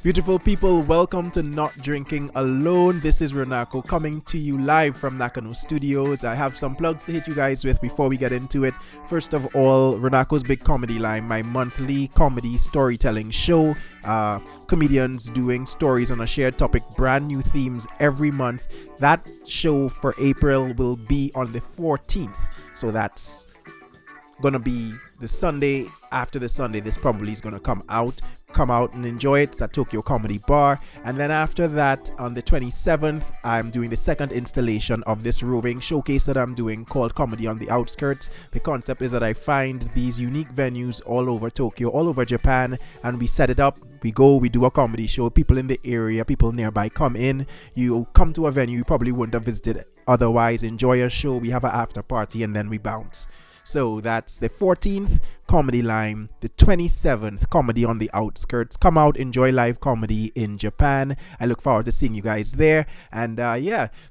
Beautiful people, welcome to Not Drinking Alone. This is Runako coming to you live from Nakano Studios. I have some plugs to hit you guys with before we get into it. First of all, Runako's Big Comedy Line, my monthly comedy storytelling show. Comedians doing stories on a shared topic, brand new themes every month. That show for April will be on the 14th. So that's gonna be the Sunday after the Sunday this probably is gonna come out and enjoy it. It's at Tokyo Comedy Bar. And then after that, on the 27th, I'm doing the second installation of this roving showcase that I'm doing called Comedy on the Outskirts. The concept is that I find these unique venues all over Tokyo, all over Japan, and we set it up. We do a comedy show. People in the area, people nearby come in. You come to a venue you probably wouldn't have visited otherwise, enjoy a show, we have an after party, and then we bounce. So that's the 14th, Comedy Line, the 27th, Comedy on the Outskirts. Come out, enjoy live comedy in Japan. I look forward to seeing you guys there. And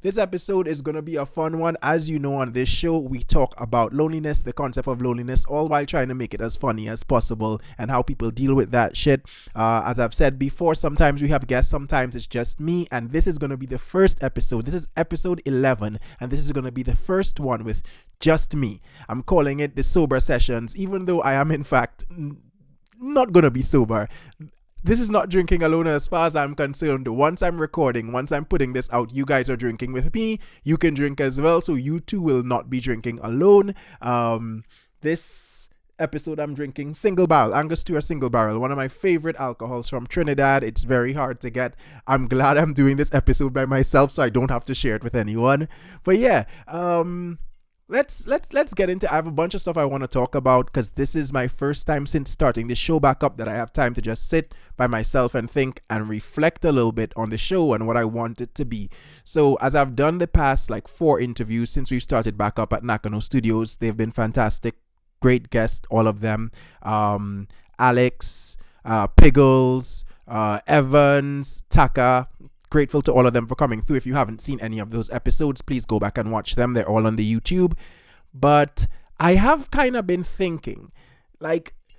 this episode is going to be a fun one. As you know, on this show, we talk about loneliness, the concept of loneliness, all while trying to make it as funny as possible and how people deal with that shit. As I've said before, sometimes we have guests, sometimes it's just me. And this is going to be the first episode. This is episode 11. And this is going to be the first one with just me. I'm calling it the sober sessions, even though I am in fact not gonna be sober. This is Not Drinking Alone as far as I'm concerned. Once I'm recording, once I'm putting this out, you guys are drinking with me. You can drink as well, so you too will not be drinking alone. This episode I'm drinking single barrel, Angostura single barrel, one of my favorite alcohols from Trinidad. It's very hard to get. I'm glad I'm doing this episode by myself so I don't have to share it with anyone. But yeah, Let's get into. I have a bunch of stuff I want to talk about because this is my first time since starting this show back up that I have time to just sit by myself and think and reflect a little bit on the show and what I want it to be. So as I've done the past 4 interviews since we've started back up at Nakano Studios, they've been fantastic, great guests, all of them. Alex, Piggles, Evans, Taka. Grateful to all of them for coming through. If you haven't seen any of those episodes, please go back and watch them. They're all on the YouTube. But I have kind of been thinking,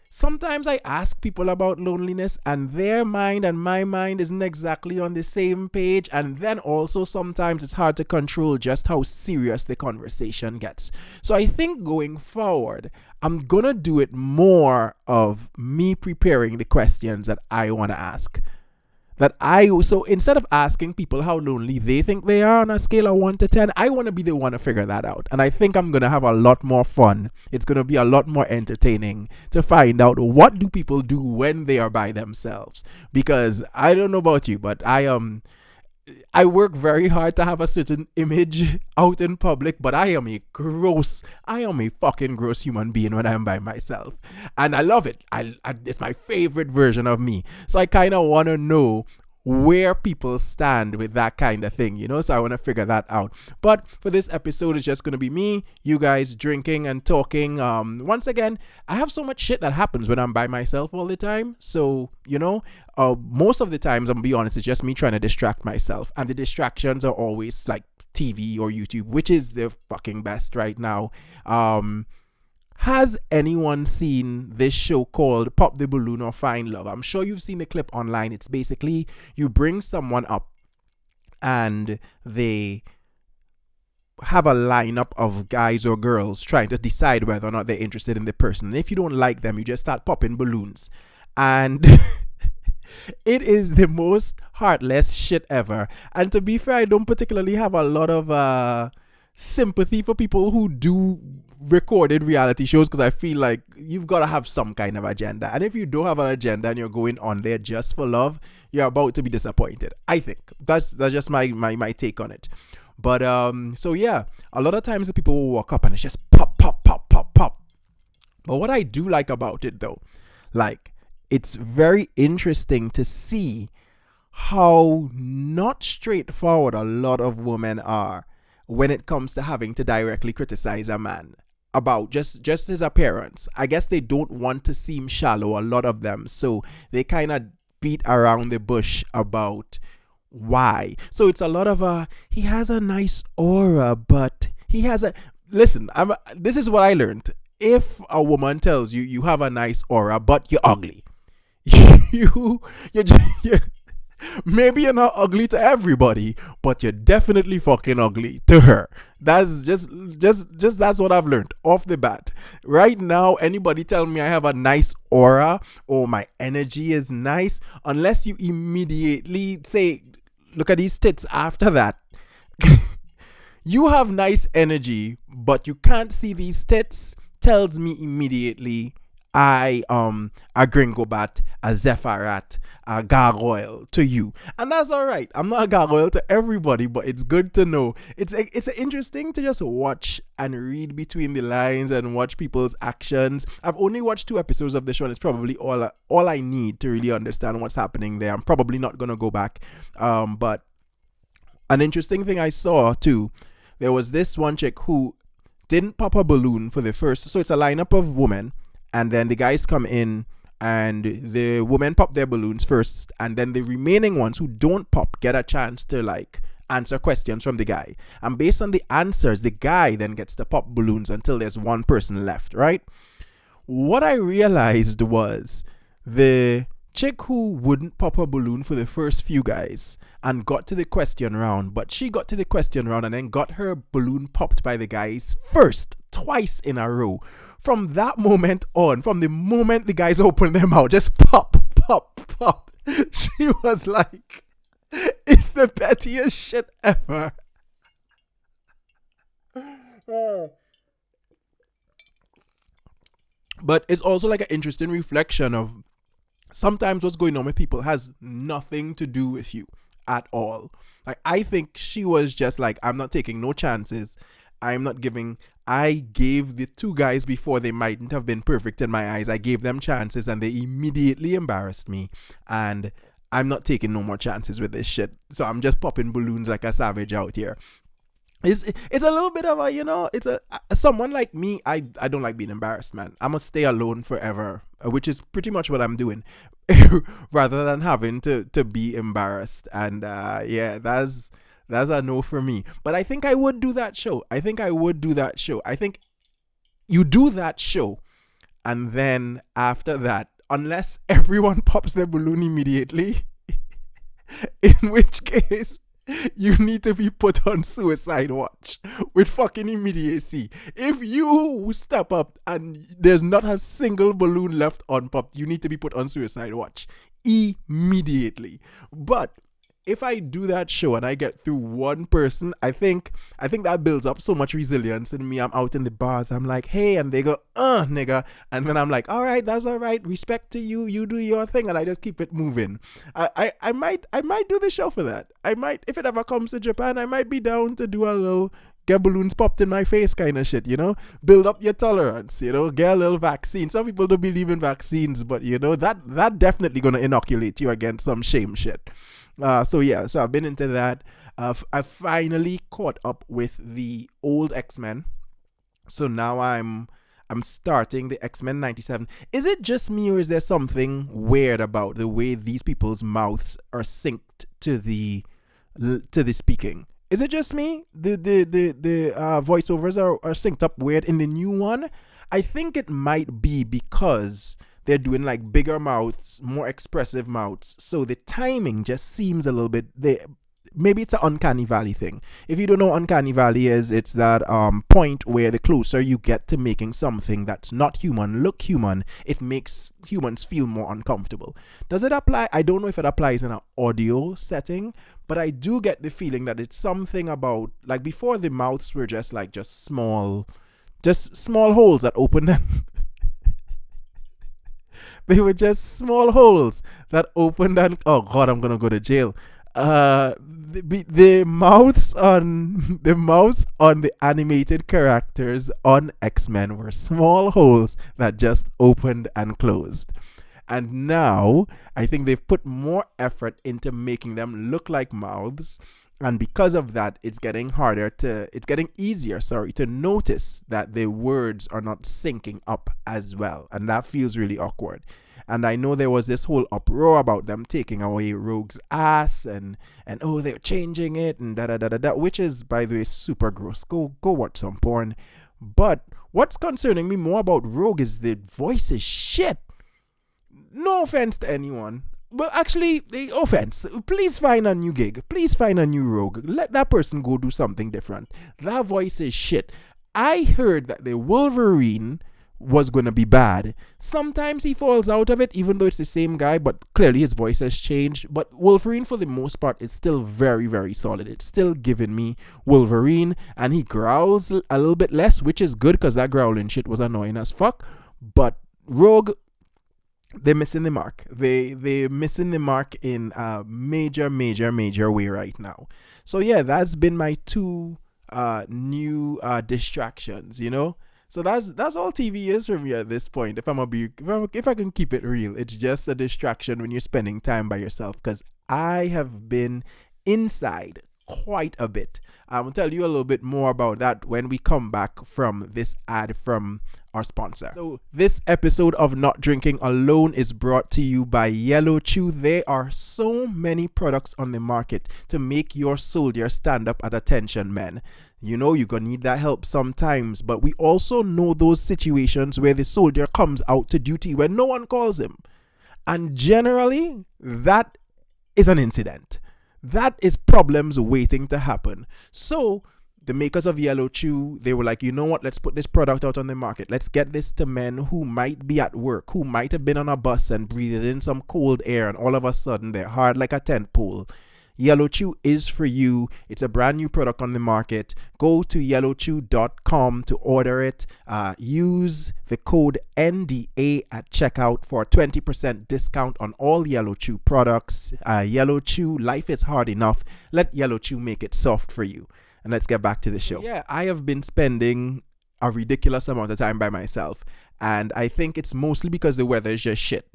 sometimes I ask people about loneliness and their mind and my mind isn't exactly on the same page. And then also sometimes it's hard to control just how serious the conversation gets. So I think going forward, I'm going to do it more of me preparing the questions that I want to ask. So instead of asking people how lonely they think they are on a scale of 1 to 10, I want to be the one to figure that out. And I think I'm going to have a lot more fun. It's going to be a lot more entertaining to find out what do people do when they are by themselves. Because I don't know about you, but I work very hard to have a certain image out in public, but I am a fucking gross human being when I'm by myself. And I love it. It's my favorite version of me. So I kind of want to know where people stand with that kind of thing, so I want to figure that out. But for this episode, it's just going to be me, you guys drinking and talking. Once again, I have so much shit that happens when I'm by myself all the time. So, most of the times, I'm going to be honest, it's just me trying to distract myself. And the distractions are always TV or YouTube, which is the fucking best right now. Has anyone seen this show called Pop the Balloon or Find Love? I'm sure you've seen the clip online. It's basically you bring someone up and they have a lineup of guys or girls trying to decide whether or not they're interested in the person. And if you don't like them, you just start popping balloons. And it is the most heartless shit ever. And to be fair, I don't particularly have a lot of sympathy for people who do recorded reality shows because I feel like you've got to have some kind of agenda, and if you don't have an agenda and you're going on there just for love, you're about to be disappointed. I think that's just my take on it. But so yeah, a lot of times the people will walk up and it's just pop pop pop pop pop. But what I do like about it though, it's very interesting to see how not straightforward a lot of women are when it comes to having to directly criticize a man about just his appearance. I guess they don't want to seem shallow, a lot of them, so they kind of beat around the bush about why. So it's a lot of he has a nice aura, but he has a listen. This is what I learned. If a woman tells you you have a nice aura but you're ugly, you Maybe you're not ugly to everybody, but you're definitely fucking ugly to her. That's just that's what I've learned off the bat. Right now, anybody tell me I have a nice aura or my energy is nice, unless you immediately say, look at these tits after that. You have nice energy, but you can't see these tits, tells me immediately I a gringo bat, a zephyrat, a gargoyle to you. And that's alright. I'm not a gargoyle to everybody, but it's good to know. It's interesting to just watch and read between the lines and watch people's actions. I've only watched 2 episodes of the show, and it's probably all I need to really understand what's happening there. I'm probably not gonna go back. But an interesting thing I saw too, there was this one chick who didn't pop a balloon for the first, so it's a lineup of women, and then the guys come in and the women pop their balloons first, and then the remaining ones who don't pop get a chance to like answer questions from the guy, and based on the answers, the guy then gets to pop balloons until there's one person left, right? What I realized was the chick who wouldn't pop a balloon for the first few guys and got to the question round, but she got to the question round and then got her balloon popped by the guys first, twice in a row. From that moment on, from the moment the guys opened their mouth, just pop, pop, pop, she was like, it's the pettiest shit ever. But it's also like an interesting reflection of sometimes what's going on with people has nothing to do with you at all. Like, I think she was just like, I'm not taking no chances. I gave the 2 guys before, they mightn't have been perfect in my eyes. I gave them chances and they immediately embarrassed me. And I'm not taking no more chances with this shit. So I'm just popping balloons like a savage out here. It's a little bit of a, it's someone like me, I don't like being embarrassed, man. I'm gonna stay alone forever, which is pretty much what I'm doing, rather than having to be embarrassed. And yeah, that's a no for me. But I think I would do that show. I think you do that show, and then after that, unless everyone pops their balloon immediately, in which case you need to be put on suicide watch with fucking immediacy. If you step up and there's not a single balloon left unpopped, you need to be put on suicide watch immediately. But if I do that show and I get through one person, I think that builds up so much resilience in me. I'm out in the bars, I'm like, hey, and they go, nigga, and then I'm like, all right, that's all right, respect to you, you do your thing, and I just keep it moving. I might do the show for that. I might, if it ever comes to Japan, I might be down to do a little get balloons popped in my face kind of shit, build up your tolerance, get a little vaccine. Some people don't believe in vaccines, but that definitely gonna inoculate you against some shame shit. So I've been into that. I finally caught up with the old X-Men. So now I'm starting the X-Men 97. Is it just me, or is there something weird about the way these people's mouths are synced to the speaking? Is it just me? The voiceovers are synced up weird in the new one. I think it might be because they're doing like bigger mouths, more expressive mouths. So the timing just seems a little bit, maybe it's an uncanny valley thing. If you don't know what uncanny valley is, it's that point where the closer you get to making something that's not human look human, it makes humans feel more uncomfortable. Does it apply? I don't know if it applies in an audio setting, but I do get the feeling that it's something about, like, before the mouths were just small holes that open them. They were just small holes that opened and, oh god, I'm gonna go to jail. The mouths on the animated characters on X-Men were small holes that just opened and closed. And now I think they've put more effort into making them look like mouths. And because of that, it's getting easier to notice that the words are not syncing up as well. And that feels really awkward. And I know there was this whole uproar about them taking away Rogue's ass and oh, they're changing it and da, which is, by the way, super gross. Go watch some porn. But what's concerning me more about Rogue is the voice is shit. No offense to anyone. well, actually, the offense. Please find a new gig. Please find a new rogue. Let that person go do something different. That voice is shit. I heard that the Wolverine was going to be bad. Sometimes he falls out of it, even though it's the same guy, but clearly his voice has changed. But Wolverine, for the most part, is still very, very solid. It's still giving me Wolverine, and he growls a little bit less, which is good because that growling shit was annoying as fuck. But Rogue, they're missing the mark. They're missing the mark in a major, major, major way right now. So yeah, that's been my two new distractions, you know. So that's all TV is for me at this point. If I can keep it real, it's just a distraction when you're spending time by yourself. Because I have been inside quite a bit. I will tell you a little bit more about that when we come back from this ad from our sponsor. So this episode of Not Drinking Alone is brought to you by Yellow Chew. There are so many products on the market to make your soldier stand up at attention, men. You know, you're going to need that help sometimes, but we also know those situations where the soldier comes out to duty when no one calls him. And generally, that is an incident. That is problems waiting to happen. So the makers of Yellow Chew, they were like, you know what, let's put this product out on the market. Let's get this to men who might be at work, who might have been on a bus and breathed in some cold air, and all of a sudden they're hard like a tent pole. Yellow Chew is for you. It's a brand new product on the market. Go to yellowchew.com to order it. Use the code NDA at checkout for a 20% discount on all Yellow Chew products. Yellow Chew, life is hard enough. Let Yellow Chew make it soft for you. And let's get back to the show. Yeah, I have been spending a ridiculous amount of time by myself. And I think it's mostly because the weather is just shit.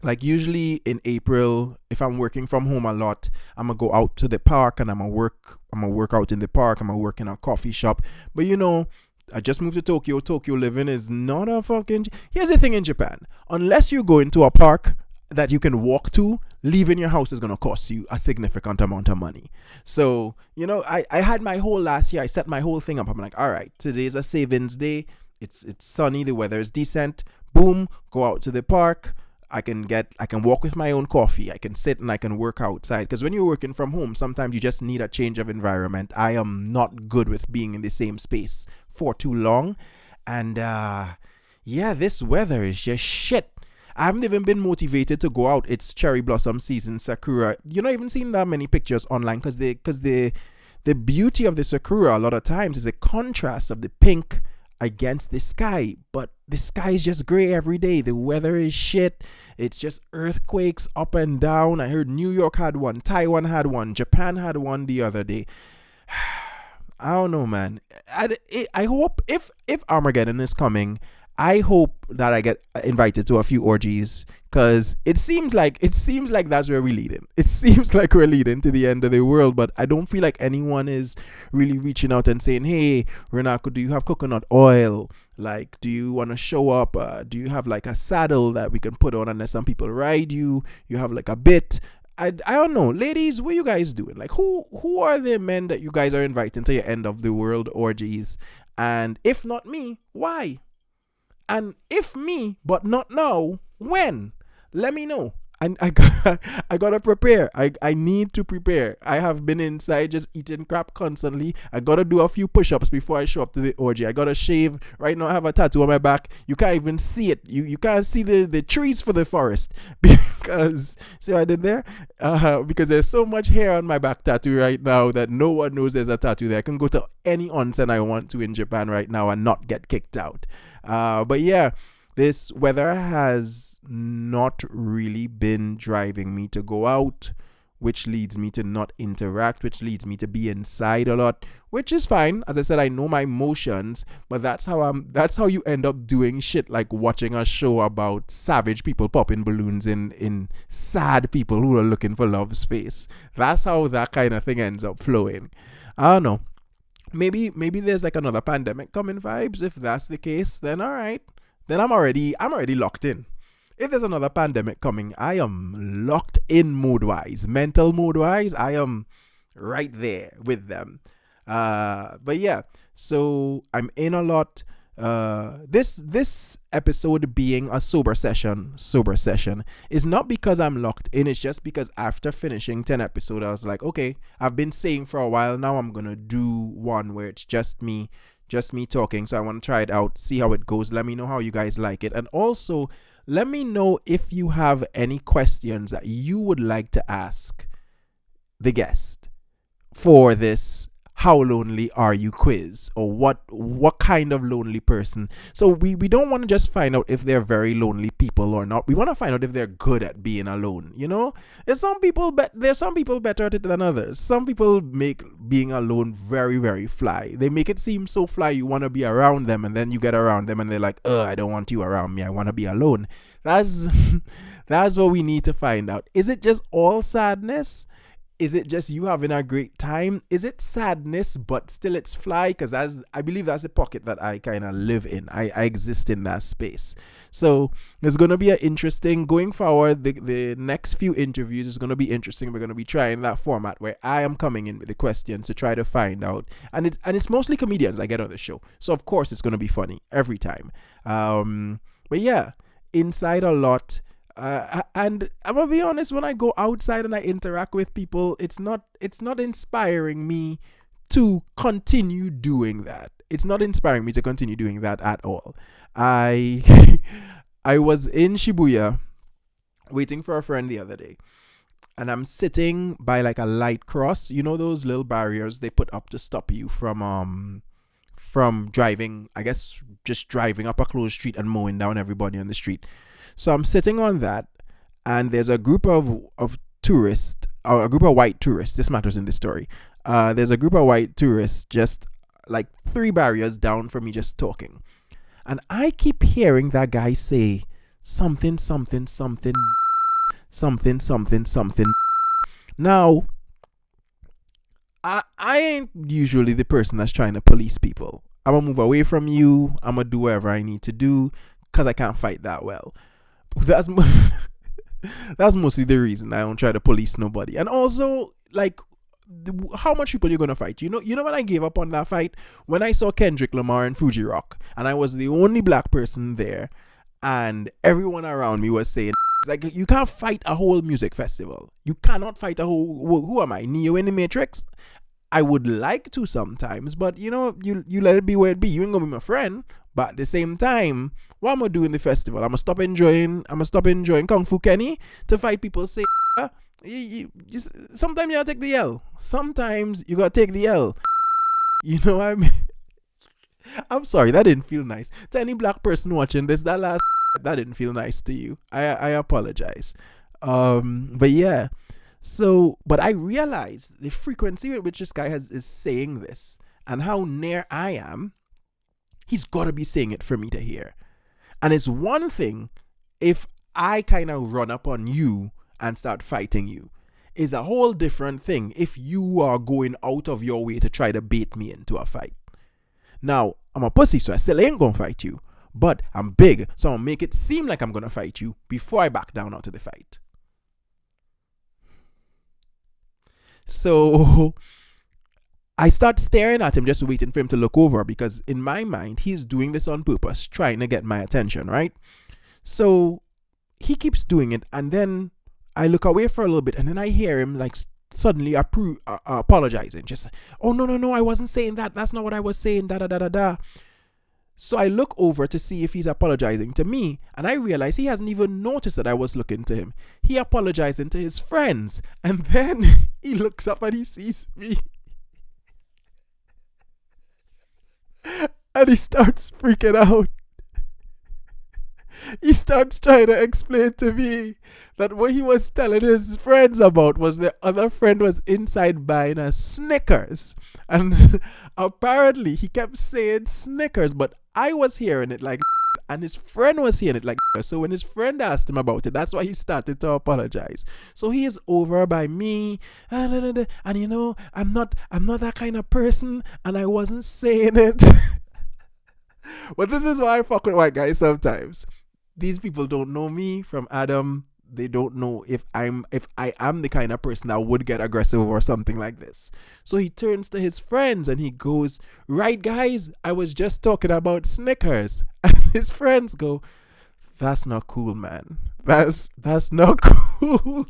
Like usually in April, if I'm working from home a lot, I'm gonna go out to the park and I'm gonna work out in the park. I'm gonna work in a coffee shop. But you know, I just moved to Tokyo. Tokyo living is not a fucking... Here's the thing in Japan. Unless you go into a park that you can walk to, leaving your house is gonna cost you a significant amount of money. So, you know, I had my whole last year, I set my whole thing up. I'm like, all right, today's a savings day. It's sunny, the weather is decent. Boom, go out to the park. I can walk with my own coffee. I can sit and I can work outside. Because when you're working from home, sometimes you just need a change of environment. I am not good with being in the same space for too long. And yeah, this weather is just shit. I haven't even been motivated to go out. It's cherry blossom season, sakura. You're not even seeing that many pictures online because the beauty of the sakura a lot of times is a contrast of the pink against the sky, but the sky is just gray every day. The weather is shit. It's just earthquakes up and down. I heard New York had one, Taiwan had one, Japan had one the other day. I don't know, man. I hope if Armageddon is coming, I hope that I get invited to a few orgies, because it seems like that's where we're leading. It seems like we're leading to the end of the world, but I don't feel like anyone is really reaching out and saying, hey, Runako, do you have coconut oil? Like, do you want to show up? Do you have like a saddle that we can put on and let some people ride you? You have like a bit. I don't know. Ladies, what are you guys doing? Like, who are the men that you guys are inviting to your end of the world orgies? And if not me, why? And if me, but not now, when? Let me know. I gotta prepare. I need to prepare. I have been inside just eating crap constantly. I gotta do a few push-ups before I show up to the orgy. I gotta shave. Right now I have a tattoo on my back. You can't even see it. You can't see the trees for the forest. Because, see what I did there? Because there's so much hair on my back tattoo right now that no one knows there's a tattoo there. I can go to any onsen I want to in Japan right now and not get kicked out. But yeah, this weather has not really been driving me to go out, which leads me to not interact, which leads me to be inside a lot, which is fine. As I said, I know my emotions, but that's how you end up doing shit like watching a show about savage people popping balloons in sad people who are looking for love's face. That's how that kind of thing ends up flowing. I don't know. Maybe there's like another pandemic coming vibes. If that's the case, then all right. Then I'm already locked in. If there's another pandemic coming, I am locked in mood-wise. Mental mood-wise, I am right there with them. But yeah, so I'm in a lot. This episode being a sober session is not because I'm locked in. It's just because after finishing 10 episodes, I was like, okay, I've been saying for a while now, I'm gonna do one where it's just me talking. So I want to try it out, see how it goes. Let me know how you guys like it, and also let me know if you have any questions that you would like to ask the guest for this "How lonely are you" quiz, or what kind of lonely person. So we don't want to just find out if they're very lonely people or not. We want to find out if they're good at being alone. There's some people better at it than others. Some people make being alone very, very fly. They make it seem so fly you want to be around them, and then you get around them and they're like, I don't want you around me, I want to be alone. That's that's what we need to find out. Is it just all sadness? Is it just you having a great time? Is it sadness, but still it's fly? Because I believe that's a pocket that I kind of live in. I exist in that space. So it's going to be an interesting, going forward, the next few interviews is going to be interesting. We're going to be trying that format where I am coming in with the questions to try to find out. And it's mostly comedians I get on the show. So of course it's going to be funny every time. But yeah, inside a lot. And I'm gonna be honest, when I go outside and I interact with people, it's not inspiring me to continue doing that. It's not inspiring me to continue doing that at all. I I was in Shibuya waiting for a friend the other day, and I'm sitting by like a light cross. You know those little barriers they put up to stop you from driving, I guess, just driving up a closed street and mowing down everybody on the street. So I'm sitting on that, and there's a group of tourists, or a group of white tourists. This matters in this story. There's a group of white tourists just like 3 barriers down from me, just talking. And I keep hearing that guy say something, something, something, something, something, something. Now, I ain't usually the person that's trying to police people. I'm going to move away from you. I'm going to do whatever I need to do because I can't fight that well. That's mostly the reason I don't try to police nobody. And also, like, how much people you're gonna fight? You know when I gave up on that fight, when I saw Kendrick Lamar and Fuji Rock, and I was the only black person there, and everyone around me was saying, like, you can't fight a whole music festival. You cannot fight a whole. Who am I, Neo in the Matrix? I would like to sometimes, but you let it be where it be. You ain't gonna be my friend. But at the same time, what am I doing the festival? I'm gonna stop enjoying Kung Fu Kenny to fight people. Say, sometimes you gotta take the L. Sometimes you gotta take the L. You know what I mean? I'm sorry, that didn't feel nice. To any black person watching this, that didn't feel nice to you. I apologize. But yeah. So, but I realized the frequency with which this guy is saying this, and how near I am. He's got to be saying it for me to hear. And it's one thing if I kind of run up on you and start fighting you. It's a whole different thing if you are going out of your way to try to bait me into a fight. Now, I'm a pussy, so I still ain't going to fight you. But I'm big, so I'm going to make it seem like I'm going to fight you before I back down out of the fight. So I start staring at him, just waiting for him to look over, because in my mind, he's doing this on purpose, trying to get my attention, right? So he keeps doing it, and then I look away for a little bit, and then I hear him like suddenly apologizing. Just, oh, no, I wasn't saying that. That's not what I was saying, da-da-da-da-da. So I look over to see if he's apologizing to me, and I realize he hasn't even noticed that I was looking to him. He apologizing to his friends, and then he looks up and he sees me. And he starts freaking out. He starts trying to explain to me that what he was telling his friends about was the other friend was inside buying a Snickers. And apparently he kept saying Snickers, but I was hearing it like, and his friend was hearing it like. So when his friend asked him about it, that's why he started to apologize. So he is over by me, and you know, I'm not that kind of person, and I wasn't saying it. But this is why I fuck with white guys sometimes. These people don't know me from Adam. they don't know if I am the kind of person that would get aggressive or something like this. So he turns to his friends and he goes, "Right, guys, I was just talking about Snickers." And his friends go, "That's not cool, man. That's not cool."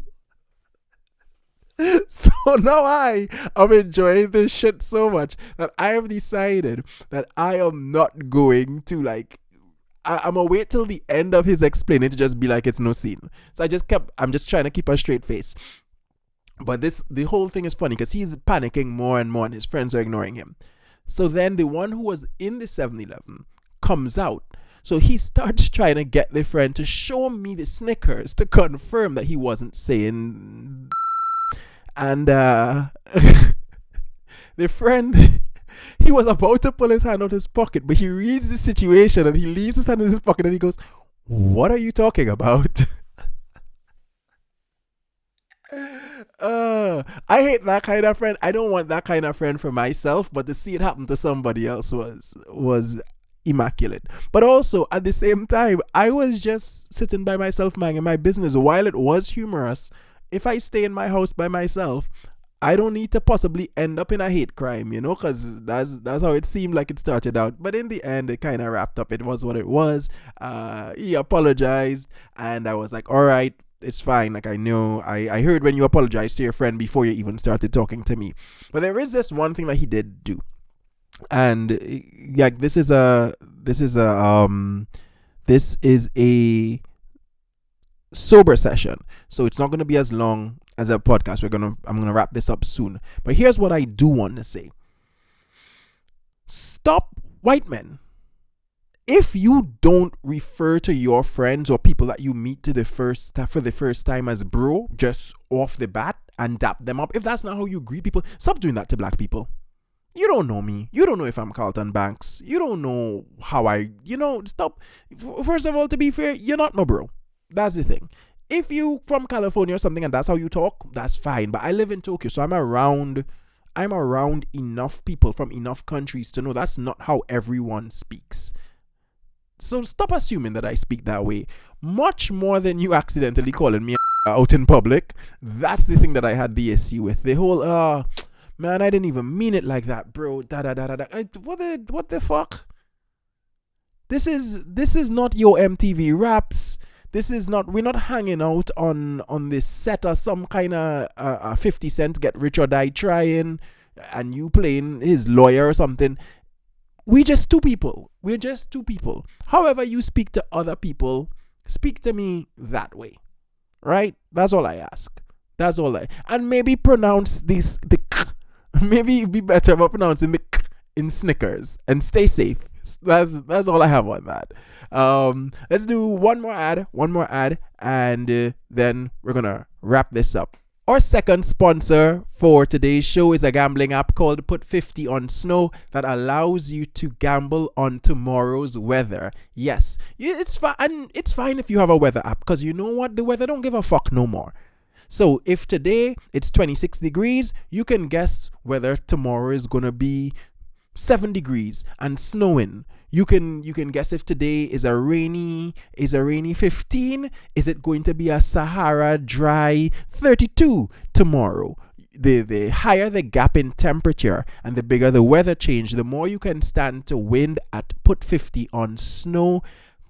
So now I am enjoying this shit so much that I have decided that I am not going to I'm gonna wait till the end of his explaining to just be like it's no scene. So I'm just trying to keep a straight face. But the whole thing is funny because he's panicking more and more and his friends are ignoring him. So then the one who was in the 7-Eleven comes out. So he starts trying to get the friend to show me the Snickers to confirm that he wasn't saying. And the friend, he was about to pull his hand out of his pocket, but he reads the situation and he leaves his hand in his pocket and he goes, "What are you talking about?" I hate that kind of friend. I don't want that kind of friend for myself, but to see it happen to somebody else was immaculate. But also at the same time, I was just sitting by myself minding my business. While it was humorous, if I stay in my house by myself, I don't need to possibly end up in a hate crime, because that's how it seemed like it started out. But in the end, it kind of wrapped up. It was what it was. He apologized, and I was like, all right, it's fine. Like, I know, I heard when you apologized to your friend before you even started talking to me. But there is this one thing that he did do. And like, this is a sober session, so it's not going to be as long as a podcast. I'm gonna wrap this up soon, but here's what I do want to say. Stop, white men. If you don't refer to your friends or people that you meet for the first time as bro, just off the bat, and dap them up, if that's not how you greet people, stop doing that to black people. You don't know me. You don't know if I'm Carlton Banks. You don't know how stop. First of all, to be fair, you're not my bro. That's the thing. If you from California or something and that's how you talk, that's fine. But I live in Tokyo, so I'm around enough people from enough countries to know that's not how everyone speaks. So stop assuming that I speak that way. Much more than you accidentally calling me out in public. That's the thing that I had the issue with. The whole man, I didn't even mean it like that, bro. What the fuck? This is not your MTV Raps. This is not, we're not hanging out on this set or some kind of 50 Cent Get Rich or Die trying and you playing his lawyer or something. We're just two people. However you speak to other people, speak to me that way. Right? That's all I ask. And maybe pronounce the k. Maybe it'd be better about pronouncing the k in Snickers and stay safe. That's all I have on that. Let's do one more ad, and then we're gonna wrap this up. Our second sponsor for today's show is a gambling app called Put 50 on Snow that allows you to gamble on tomorrow's weather. Yes, it's fine if you have a weather app, because you know what? The weather don't give a fuck no more. So if today it's 26 degrees, you can guess whether tomorrow is gonna be 7 degrees and snowing. You can guess if today is a rainy 15. Is it going to be a Sahara dry 32 tomorrow? The higher the gap in temperature and the bigger the weather change, the more you can stand to win at Put 50 on Snow.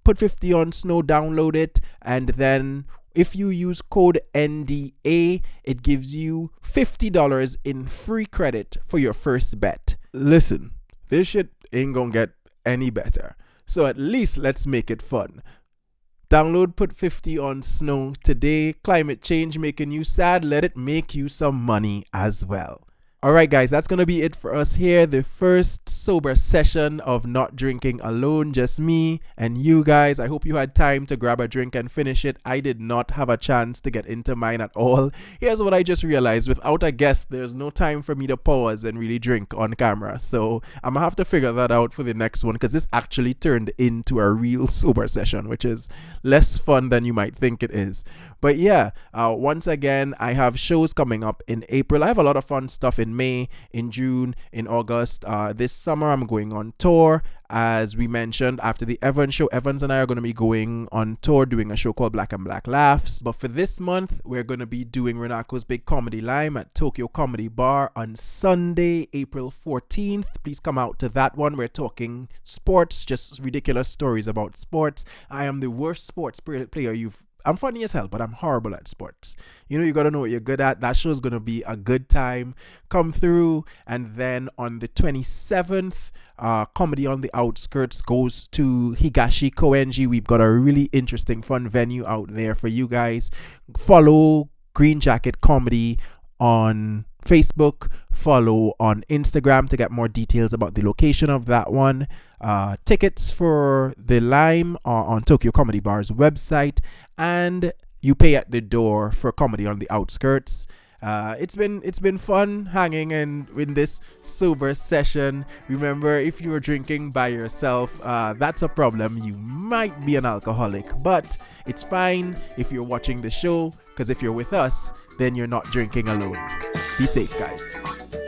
Put 50 on Snow, download it, and then if you use code NDA, it gives you $50 in free credit for your first bet. Listen, this shit ain't gonna get any better. So at least let's make it fun. Download Put 50 on Snow today. Climate change making you sad. Let it make you some money as well. Alright guys, that's going to be it for us here. The first sober session of Not Drinking Alone, just me and you guys. I hope you had time to grab a drink and finish it. I did not have a chance to get into mine at all. Here's what I just realized. Without a guest, there's no time for me to pause and really drink on camera. So I'm going to have to figure that out for the next one, because this actually turned into a real sober session, which is less fun than you might think it is. But yeah, once again, I have shows coming up in April. I have a lot of fun stuff in May, in June, in August. This summer, I'm going on tour. As we mentioned, after the Evans show, Evans and I are going to be going on tour doing a show called Black and Black Laughs. But for this month, we're going to be doing Runako's Big Comedy Lime at Tokyo Comedy Bar on Sunday, April 14th. Please come out to that one. We're talking sports, just ridiculous stories about sports. I am the worst sports player I'm funny as hell, but I'm horrible at sports. You gotta know what you're good at. That show's gonna be a good time. Come through. And then on the 27th, Comedy on the Outskirts goes to Higashi Koenji. We've got a really interesting, fun venue out there for you guys. Follow Green Jacket Comedy on Facebook, follow on Instagram to get more details about the location of that one. Tickets for the Lime are on Tokyo Comedy Bar's website, and you pay at the door for Comedy on the Outskirts. It's been fun hanging in this sober session. Remember, if you're drinking by yourself, that's a problem. You might be an alcoholic, but it's fine if you're watching the show, because if you're with us, then you're not drinking alone. Be safe, guys.